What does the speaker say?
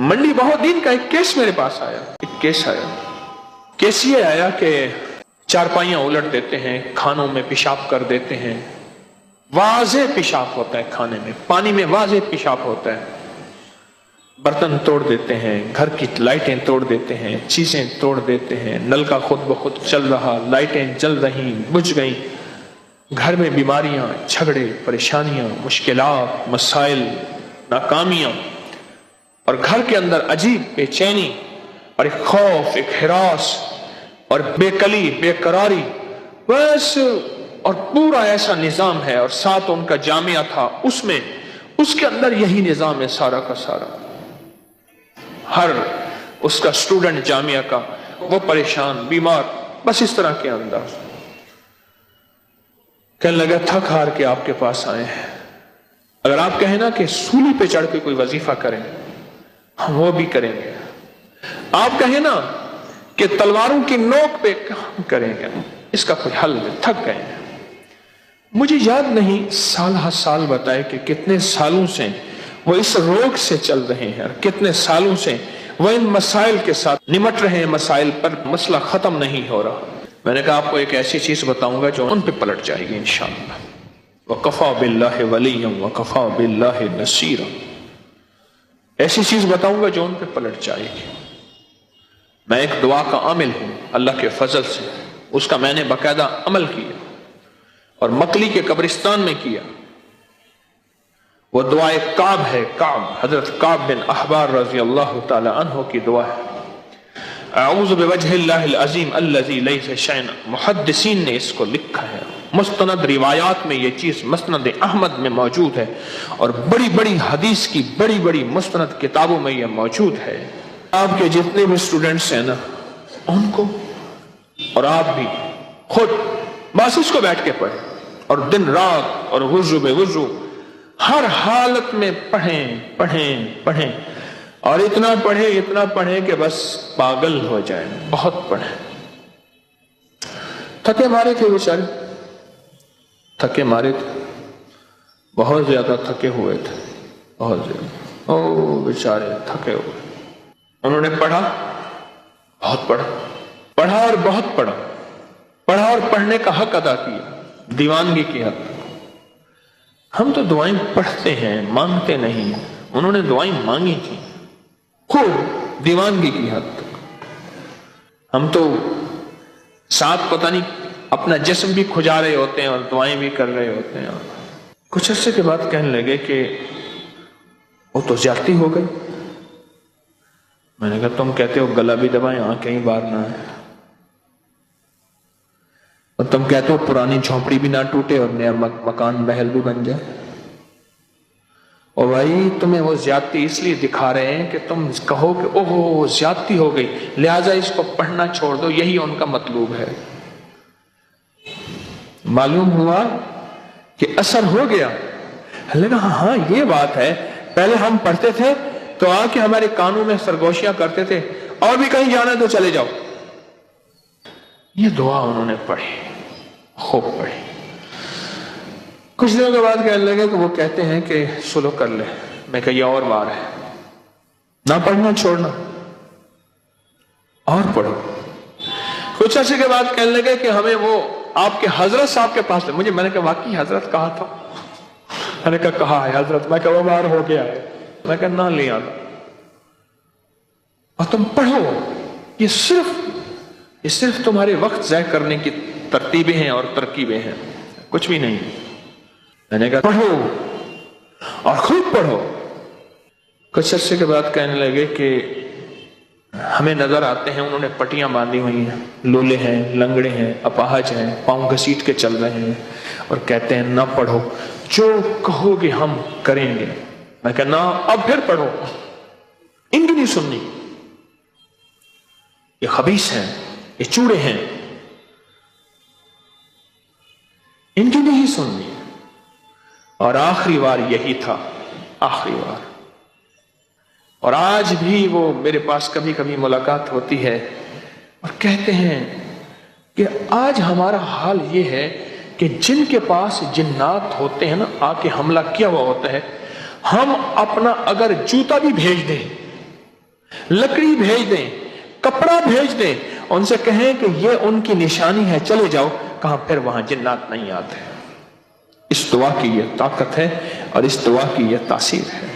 मंडी बहुत दिन का एक केस मेरे पास आया। एक केस आया, केस ये आया कि चारपाइयां उलट देते हैं, खानों में पेशाब कर देते हैं, वाज़े पेशाब होता है खाने में, पानी में वाज़े पेशाब होता है, बर्तन तोड़ देते हैं, घर की लाइटें तोड़ देते हैं, चीजें तोड़ देते हैं, नल का खुद ब खुद चल रहा, लाइटें जल रही, बुझ गई, घर में बीमारियां, झगड़े, परेशानियां, मुश्किलात, मसाइल, नाकामियां, और घर के अंदर अजीब बेचैनी और एक खौफ, एक हिरास और बेकली, बेकरारी, बस। और पूरा ऐसा निजाम है, और साथ उनका जामिया था, उसमें उसके अंदर यही निजाम है सारा का सारा। हर उसका स्टूडेंट जामिया का वो परेशान, बीमार, बस इस तरह के अंदाज। कहने लगा थक हार के आपके पास आए हैं, अगर आप कहें ना कि सूली पे चढ़ के कोई वजीफा करें, हम वो भी करेंगे। आप कहें ना कि तलवारों की नोक पे काम करेंगे, इसका कोई हल नहीं, थक गए हैं। मुझे याद नहीं साल हर साल बताए कि कितने सालों से वो इस रोग से चल रहे हैं और कितने सालों से वो इन मसाइल के साथ निमट रहे हैं, मसाइल पर मसला खत्म नहीं हो रहा। मैंने कहा आपको एक ऐसी चीज बताऊंगा जो उन पे पलट जाएगी इंशाअल्लाह। वकफा बिल्लाहि वलिय्यन वकफा बिल्लाहि नसीरा, ऐसी चीज बताऊंगा जो उन पे पलट जाएगी। मैं एक दुआ का आमिल हूं अल्लाह के फजल से, उसका मैंने बाकायदा अमल किया और मकली के कब्रिस्तान में किया। वो दुआ एक काब है, काब, हजरत काब बिन अहबार रजी अल्लाह ताला अन्हु की दुआ है। अऊज़ु बिवजहिल्लाहिल अज़ीम अल्लज़ी लैसा शैअन, मुहद्दिसीन ने इसको लिखा है, मुस्तनद रिवायात में ये चीज मसनद अहमद में मौजूद है और बड़ी बड़ी हदीस की बड़ी बड़ी मुस्तनद किताबों में ये मौजूद है। आपके जितने भी स्टूडेंट्स हैं ना, उनको और आप भी खुद बस इसको बैठ के पढ़ें और दिन रात और वुज़ू बेवुज़ू हर हालत में पढ़ें पढ़ें पढ़ें, और इतना पढ़ें कि बस पागल हो जाए, बहुत पढ़ें। थके मारे थे बेचारे, थके मारे थे, बहुत ज्यादा थके हुए थे, बहुत ज्यादा। ओ बेचारे थके हुए। उन्होंने पढ़ा, बहुत पढ़ा, पढ़ा और बहुत पढ़ा, पढ़ा और पढ़ने का हक अदा किया, दीवानगी की हक। हम तो दुआएं पढ़ते हैं, मांगते नहीं। उन्होंने दुआएं मांगी थी खूब, दीवानगी की हद तक। हम तो साथ पता नहीं अपना जिस्म भी खुजा रहे होते हैं और दुआएं भी कर रहे होते हैं। कुछ अर्से के बाद कहने लगे कि वो तो ज्यादती हो गई। मैंने कहा तुम कहते हो गला भी दबाएं, आंखें ही बाहर ना आए, और तुम कहते हो पुरानी झोंपड़ी भी ना टूटे और नया मकान महल भी बन जाए। और भाई तुम्हें वो ज्यादती इसलिए दिखा रहे हैं कि तुम कहो कि ओहो ज्यादती हो गई, लिहाजा इसको पढ़ना छोड़ दो, यही उनका मतलूब है। मालूम हुआ कि असर हो गया। लगा हाँ ये बात है, पहले हम पढ़ते थे तो आके हमारे कानों में सरगोशियां करते थे, और भी कहीं जाना तो चले जाओ। ये दुआ उन्होंने पढ़ी, खूब पढ़ी। कुछ दिनों के बाद कहने लगे कि वो कहते हैं कि सुलह कर ले। मैं कहा ये और बार है, ना पढ़ना छोड़ना और पढ़ो। कुछ अर्से के बाद कहने लगे कि हमें वो आपके हजरत साहब के पास। मैंने कहा वाकई हजरत कहा था? मैंने कहा है हजरत। मैं कहा वो बार हो गया है। मैं कहा ना ले आना और तुम पढ़ो। ये सिर्फ तुम्हारे वक्त ज़ाय करने की तरतीबें हैं और तरकीबें हैं, कुछ भी नहीं। मैंने कहा पढ़ो और खूब पढ़ो। कुछ अर्से के बाद कहने लगे कि हमें नजर आते हैं, उन्होंने पट्टियां बांधी हुई हैं, लोले हैं, लंगड़े हैं, अपाहज हैं, पांव घसीट के चल रहे हैं, और कहते हैं ना पढ़ो, जो कहोगे हम करेंगे। मैं कहा ना अब फिर पढ़ो, इनकी नहीं सुननी, ये खबीस हैं, ये चूड़े हैं, इनकी नहीं सुननी। और आखिरी बार यही था, आखिरी बार। और आज भी वो मेरे पास कभी कभी मुलाकात होती है और कहते हैं कि आज हमारा हाल ये है कि जिनके पास जिन्नात होते हैं ना, आके हमला किया हुआ होता है, हम अपना अगर जूता भी भेज दें लकड़ी भेज दें, कपड़ा भेज दें, उनसे कहें कि ये उनकी निशानी है, चले जाओ, कहां फिर वहां जिन्नात नहीं आते। इस दुआ की यह ताकत है और इस दुआ की यह तासीर है।